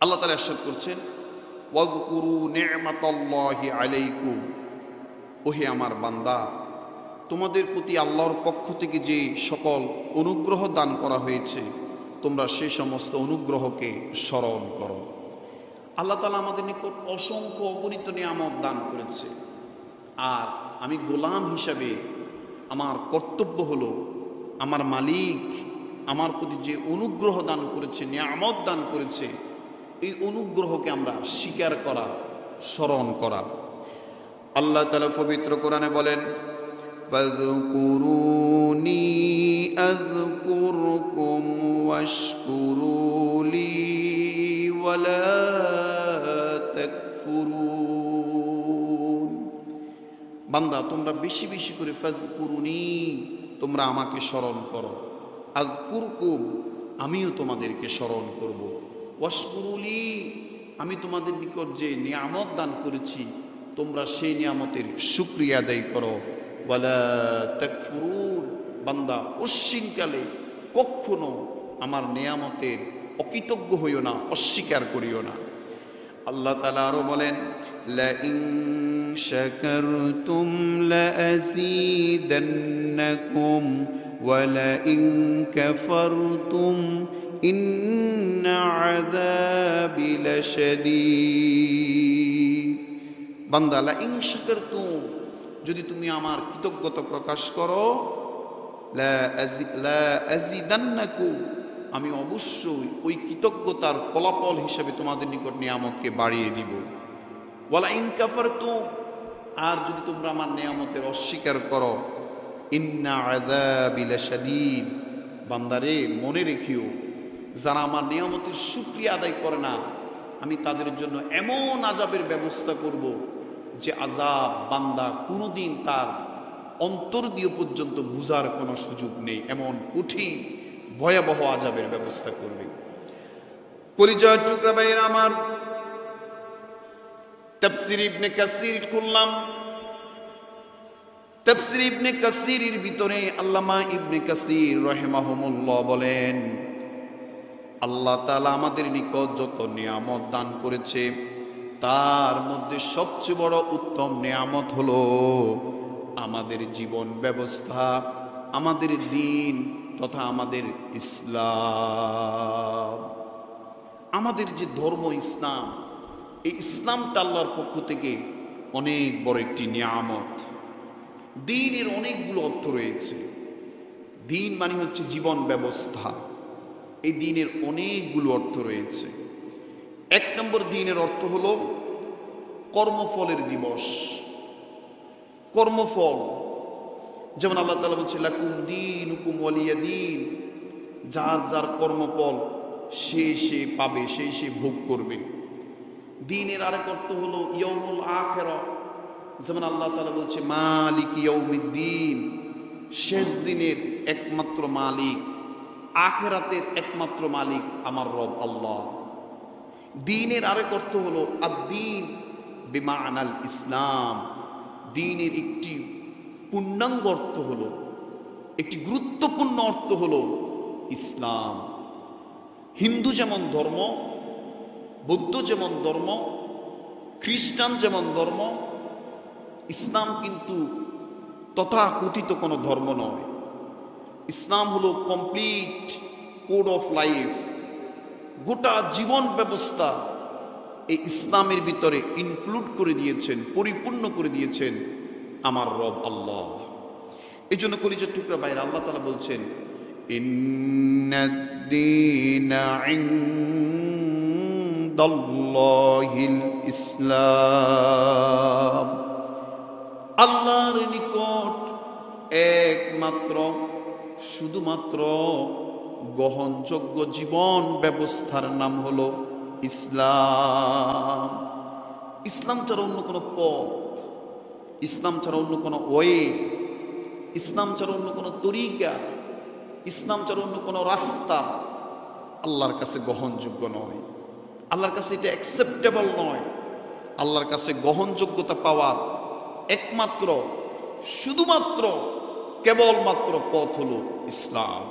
আল্লাহ তাআলা ইরশাদ করছেন, ওয়াযকুরু নি'মাতাল্লাহি আলাইকুম, ওহে আমার বান্দা, তোমাদের প্রতি আল্লাহর পক্ষ থেকে যে সকল অনুগ্রহ দান করা হয়েছে তোমরা সেই সমস্ত অনুগ্রহকে স্মরণ করো। আল্লাহ তাআলা আমাদের নিকট অসংখ্য অগণিত নিয়ামত দান করেছে, আর আমি গোলাম হিসাবে আমার কর্তব্য হলো আমার মালিক আমার প্রতি যে অনুগ্রহ দান করেছে, নিয়ামত দান করেছে, এই অনুগ্রহকে আমরা স্বীকার করা, স্মরণ করা। আল্লাহ তাআলা পবিত্র কোরআনে বলেন, ফাযকুরুনি আযকুরকুম ওয়াশকুরুলি ওয়ালা তাকফুরুন। বান্দা তোমরা বেশি বেশি করে ফাযকুরুনি, তোমরা আমাকে স্মরণ করো, আযকুরকুম, আমিও তোমাদেরকে স্মরণ করব, ওয়াশকুরুলি, আমি তোমাদের নিকট যে নিয়ামত দান করেছি তোমরা সেই নিয়ামতের শুকরিয়া আদায় করো, ওয়ালা তাকফুরুন, বান্দা অশ্বিনকালে কখনো আমার নিয়ামতের অকৃতজ্ঞ হইও না, অস্বীকার করিও না। আল্লাহ তাআলা আরো বলেন, লা ইন শাকারতুম লা আযীদান্নাকুম ওয়া লা ইন কাফারতুম ইন্না আযাবি লাশাদীদ। বান্দা, লা ইন শাকারতুম, যদি তুমি আমার কৃতজ্ঞতা প্রকাশ করো, লা আযীদান্নাকুম, আমি অবশ্যই ওই কৃতজ্ঞতার ফলাফল হিসেবে তোমাদের নিকট নিয়ামতকে বাড়িয়ে দিব। ওয়ালা ইন কাফারতুম, আর যদি তোমরা আমার নিয়ামতের অস্বীকার করো, ইন্না আযাবি লাশাদীদ, বান্দারে মনে রেখিও, যারা আমার নিয়ামতের শুকরিয়া আদায় করে না আমি তাদের জন্য এমন আযাবের ব্যবস্থা করব যে আযাব বান্দা কোনোদিন তার অন্তর দিয়ে পর্যন্ত বুঝার কোনো সুযোগ নেই, এমন কঠিন ভয়াবহ আযাবের ব্যবস্থা করবে। কলিজার টুকরা ভাইয়েরা আমার, তাফসীর ইবনে কাসির খুললাম। তাফসীর ইবনে কাসিরের ভিতরে আল্লামা ইবনে কাসির রাহিমাহুমুল্লাহ বলেন, আল্লাহ তাআলা আমাদের নিকট যত নিয়ামত দান করেছে তার মধ্যে সবচেয়ে বড় উত্তম নিয়ামত হলো আমাদের জীবন ব্যবস্থা, আমাদের দ্বীন তথা আমাদের ইসলাম। আমাদের যে ধর্ম ইসলাম, এই ইসলামটা আল্লাহর পক্ষ থেকে অনেক বড় একটি নিয়ামত। দ্বীনের অনেকগুলো অর্থ রয়েছে। দ্বীন মানে হচ্ছে জীবন ব্যবস্থা। এই দ্বীনের অনেকগুলো অর্থ রয়েছে। এক নম্বর দ্বীনের অর্থ হলো কর্মফলের দিবস। কর্মফল, যেমন আল্লাহ তাআলা বলছে, লাকুম দীনুকুম ওয়ালিয়া দীন, যার যার কর্মফল সে পাবে, সে ভোগ করবে। দ্বীনের আরেক অর্থ হলো ইয়াউমুল আখিরাহ, যেমন আল্লাহ তাআলা বলছে মালিক ইয়াউমিদ্দিন, শেষ দিনের একমাত্র মালিক, আখিরাতের একমাত্র মালিক আমার রব আল্লাহ। দ্বীনের আরেক অর্থ হলো আদ-দীন বিমা'নাল ইসলাম। দ্বীনের একটি পূর্ণাঙ্গ অর্থ হলো, একটি গুরুত্বপূর্ণ অর্থ হলো ইসলাম। হিন্দু যেমন ধর্ম, বৌদ্ধ যেমন ধর্ম, খ্রিস্টান যেমন ধর্ম, ইসলাম কিন্তু তথাকথিত কোনো ধর্ম নয়। ইসলাম হলো কমপ্লিট কোড অফ লাইফ। গোটা জীবন ব্যবস্থা এই ইসলামের ভিতরে ইনক্লুড করে দিয়েছেন, পরিপূর্ণ করে দিয়েছেন আমার রব আল্লাহ। এই জন্য কলিজার টুকরা বাইরে আল্লাহ তাআলা বলছেন, ইন্নাদ-দীনা ইনদাল্লাহিল ইসলাম, আল্লাহর নিকট একমাত্র শুধুমাত্র গ্রহণযোগ্য জীবন ব্যবস্থার নাম হলো ইসলাম। ইসলাম ছাড়া অন্য কোনো পথ, ইসলাম ছাড়া অন্য কোনো ওয়ে, ইসলাম ছাড়া অন্য কোনো তরিকা, ইসলাম ছাড়া অন্য কোনো রাস্তা আল্লাহর কাছে গ্রহণযোগ্য নয়। আল্লাহর কাছে এটা অ্যাকসেপ্টেবল নয়। আল্লাহর কাছে গ্রহণযোগ্যতা পাওয়ার একমাত্র শুধুমাত্র কেবলমাত্র পথ হলো ইসলাম।